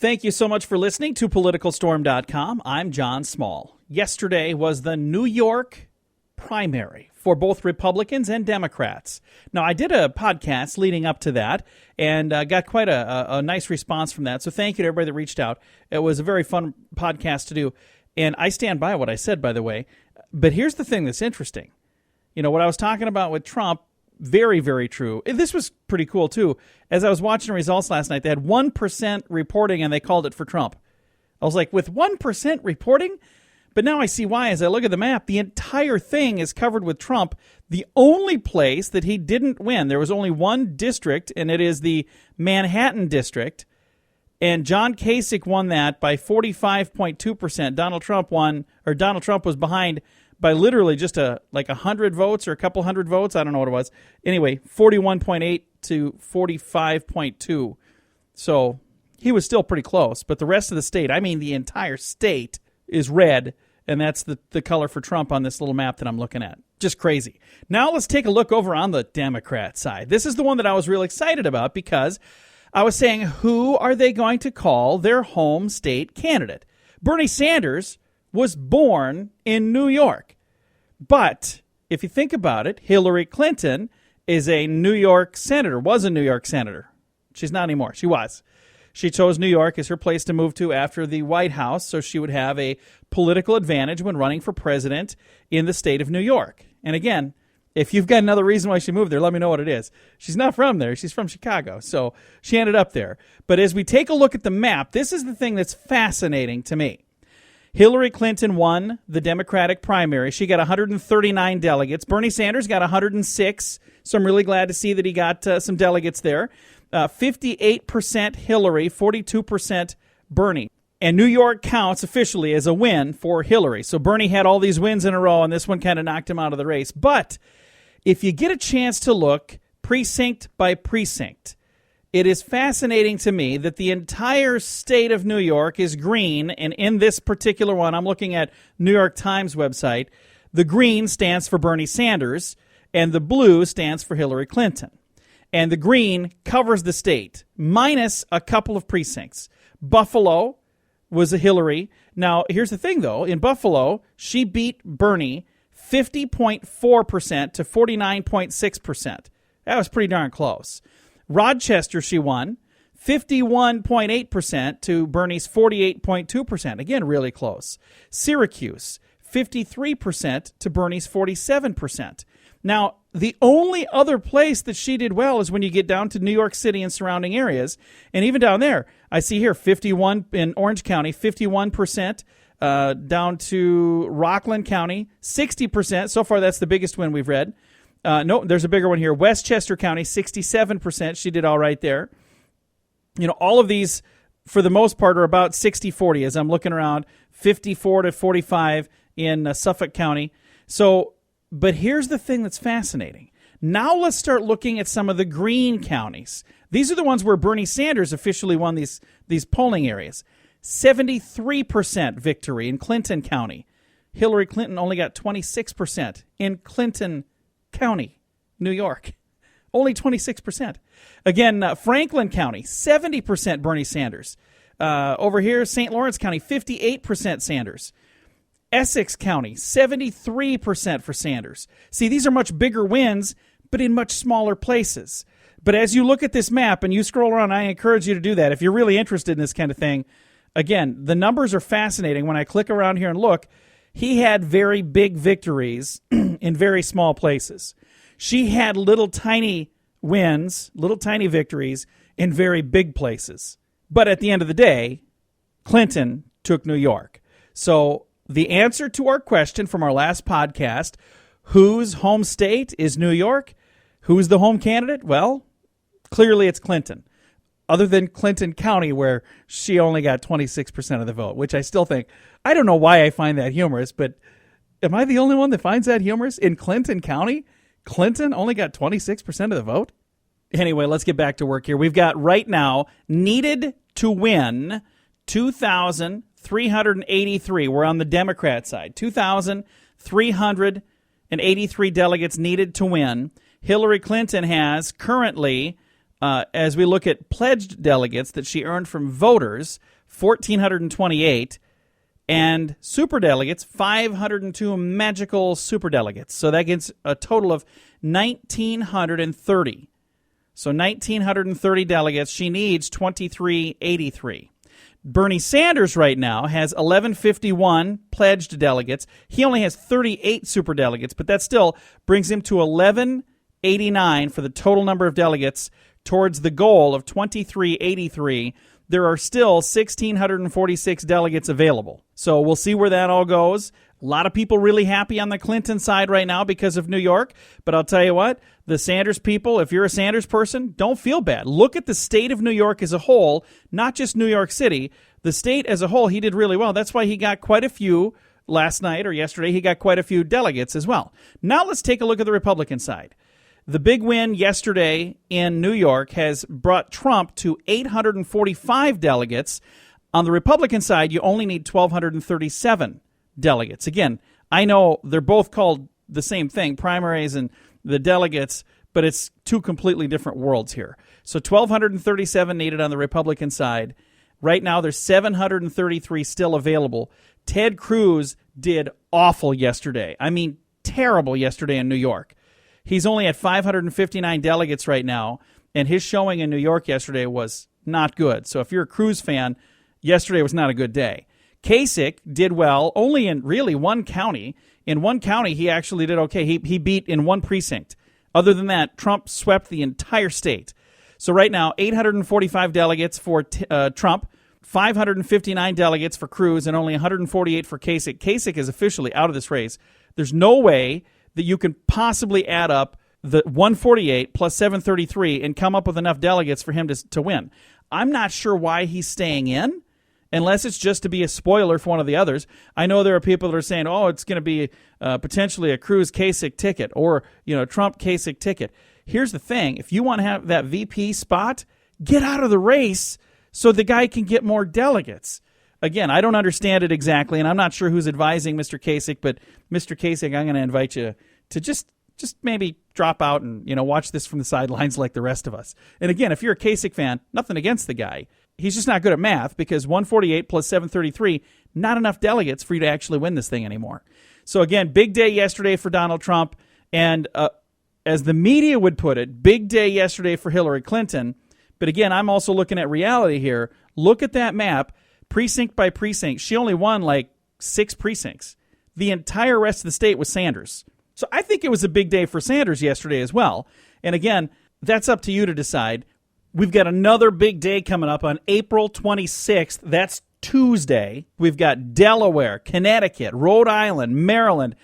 Thank you so much for listening to PoliticalStorm.com. I'm John Small. Yesterday was the New York primary for both Republicans and Democrats. Now, I did a podcast leading up to that and got quite a nice response from that. So thank you to everybody that reached out. It was a very fun podcast to do. And I stand by what I said, by the way. But here's the thing that's interesting. You know, what I was talking about with Trump, very, very true. This was pretty cool, too. As I was watching the results last night, they had 1% reporting, and they called it for Trump. I was like, with 1% reporting? But now I see why. As I look at the map, the entire thing is covered with Trump. The only place that he didn't win, there was only one district, and it is the Manhattan district. And John Kasich won that by 45.2%. Donald Trump was behind by literally just 100 votes or a couple hundred votes. I don't know what it was. Anyway, 41.8 to 45.2. So he was still pretty close. But the rest of the state, I mean the entire state, is red. And that's the color for Trump on this little map that I'm looking at. Just crazy. Now let's take a look over on the Democrat side. This is the one that I was real excited about because I was saying, who are they going to call their home state candidate? Bernie Sanders was born in New York. But if you think about it, Hillary Clinton is a New York senator, was a New York senator. She's not anymore. She was. She chose New York as her place to move to after the White House, so she would have a political advantage when running for president in the state of New York. And again, if you've got another reason why she moved there, let me know what it is. She's not from there. She's from Chicago, so she ended up there. But as we take a look at the map, this is the thing that's fascinating to me. Hillary Clinton won the Democratic primary. She got 139 delegates. Bernie Sanders got 106, so I'm really glad to see that he got some delegates there. 58% Hillary, 42% Bernie. And New York counts officially as a win for Hillary. So Bernie had all these wins in a row, and this one kind of knocked him out of the race. But if you get a chance to look precinct by precinct, it is fascinating to me that the entire state of New York is green, and in this particular one, I'm looking at New York Times website, the green stands for Bernie Sanders, and the blue stands for Hillary Clinton. And the green covers the state, minus a couple of precincts. Buffalo was a Hillary. Now, here's the thing, though. In Buffalo, she beat Bernie 50.4% to 49.6%. That was pretty darn close. Rochester, she won 51.8% to Bernie's 48.2%. Again, really close. Syracuse, 53% to Bernie's 47%. Now, the only other place that she did well is when you get down to New York City and surrounding areas. And even down there, I see here 51 in Orange County, 51%. Down to Rockland County, 60%. So far, that's the biggest win we've read. No, there's a bigger one here. Westchester County, 67%. She did all right there. You know, all of these, for the most part, are about 60-40 as I'm looking around, 54 to 45 in Suffolk County. So, but here's the thing that's fascinating. Now let's start looking at some of the green counties. These are the ones where Bernie Sanders officially won these polling areas. 73% victory in Clinton County. Hillary Clinton only got 26% in Clinton County, New York. Only 26%. Again, Franklin County, 70% Bernie Sanders. Over here, St. Lawrence County, 58% Sanders. Essex County, 73% for Sanders. See, these are much bigger wins, but in much smaller places. But as you look at this map and you scroll around, I encourage you to do that. If you're really interested in this kind of thing, again, the numbers are fascinating. When I click around here and look, he had very big victories in very small places. She had little tiny wins, little tiny victories in very big places. But at the end of the day, Clinton took New York. So the answer to our question from our last podcast, whose home state is New York? Who's the home candidate? Well, clearly it's Clinton. Other than Clinton County, where she only got 26% of the vote, which I still think, I don't know why I find that humorous, but am I the only one that finds that humorous? In Clinton County, Clinton only got 26% of the vote? Anyway, let's get back to work here. We've got right now needed to win 2,383. We're on the Democrat side. 2,383 delegates needed to win. Hillary Clinton has currently as we look at pledged delegates that she earned from voters, 1,428, and superdelegates, 502 magical superdelegates. So that gets a total of 1,930. So 1,930 delegates. She needs 2,383. Bernie Sanders right now has 1,151 pledged delegates. He only has 38 superdelegates, but that still brings him to 1,189 for the total number of delegates towards the goal of 2,383. There are still 1,646 delegates available. So we'll see where that all goes. A lot of people really happy on the Clinton side right now because of New York. But I'll tell you what, the Sanders people, if you're a Sanders person, don't feel bad. Look at the state of New York as a whole, not just New York City. The state as a whole, he did really well. That's why he got quite a few last night or yesterday. He got quite a few delegates as well. Now let's take a look at the Republican side. The big win yesterday in New York has brought Trump to 845 delegates. On the Republican side, you only need 1,237 delegates. Again, I know they're both called the same thing, primaries and the delegates, but it's two completely different worlds here. So 1,237 needed on the Republican side. Right now, there's 733 still available. Ted Cruz did awful yesterday. I mean, terrible yesterday in New York. He's only at 559 delegates right now, and his showing in New York yesterday was not good. So if you're a Cruz fan, yesterday was not a good day. Kasich did well only in really one county. In one county, he actually did okay. He beat in one precinct. Other than that, Trump swept the entire state. So right now, 845 delegates for Trump, 559 delegates for Cruz, and only 148 for Kasich. Kasich is officially out of this race. There's no way that you can possibly add up the 148 plus 733 and come up with enough delegates for him to win. I'm not sure why he's staying in, unless it's just to be a spoiler for one of the others. I know there are people that are saying, oh, it's going to be potentially a Cruz-Kasich ticket or, Trump-Kasich ticket. Here's the thing. If you want to have that VP spot, get out of the race so the guy can get more delegates. Again, I don't understand it exactly, and I'm not sure who's advising Mr. Kasich, but Mr. Kasich, I'm going to invite you to just maybe drop out and, watch this from the sidelines like the rest of us. And again, if you're a Kasich fan, nothing against the guy. He's just not good at math because 148 plus 733, not enough delegates for you to actually win this thing anymore. So again, big day yesterday for Donald Trump, and as the media would put it, big day yesterday for Hillary Clinton. But again, I'm also looking at reality here. Look at that map. Precinct by precinct, she only won like 6 precincts. The entire rest of the state was Sanders. So I think it was a big day for Sanders yesterday as well. And again, that's up to you to decide. We've got another big day coming up on April 26th. That's Tuesday. We've got Delaware, Connecticut, Rhode Island, Maryland,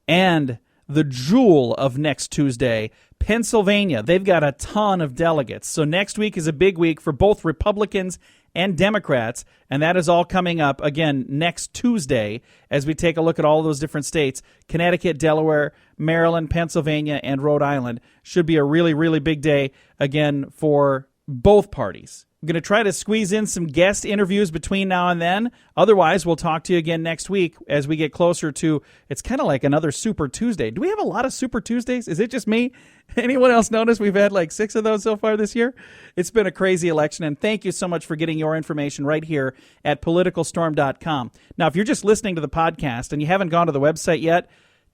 and the jewel of next Tuesday, Pennsylvania. They've got a ton of delegates. So next week is a big week for both Republicans and Democrats, and that is all coming up again next Tuesday as we take a look at all of those different states. Connecticut, Delaware, Maryland, Pennsylvania, and Rhode Island should be a really, really big day again for both parties. I'm going to try to squeeze in some guest interviews between now and then. Otherwise, we'll talk to you again next week as we get closer to, it's kind of like another Super Tuesday. Do we have a lot of Super Tuesdays? Is it just me? Anyone else notice we've had like 6 of those so far this year? It's been a crazy election, and thank you so much for getting your information right here at PoliticalStorm.com. Now, if you're just listening to the podcast and you haven't gone to the website yet,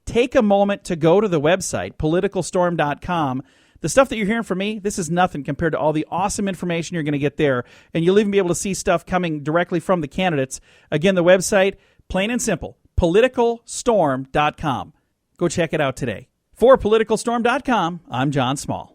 take a moment to go to the website, PoliticalStorm.com. The stuff that you're hearing from me, this is nothing compared to all the awesome information you're going to get there. And you'll even be able to see stuff coming directly from the candidates. Again, the website, plain and simple, PoliticalStorm.com. Go check it out today. For PoliticalStorm.com, I'm John Small.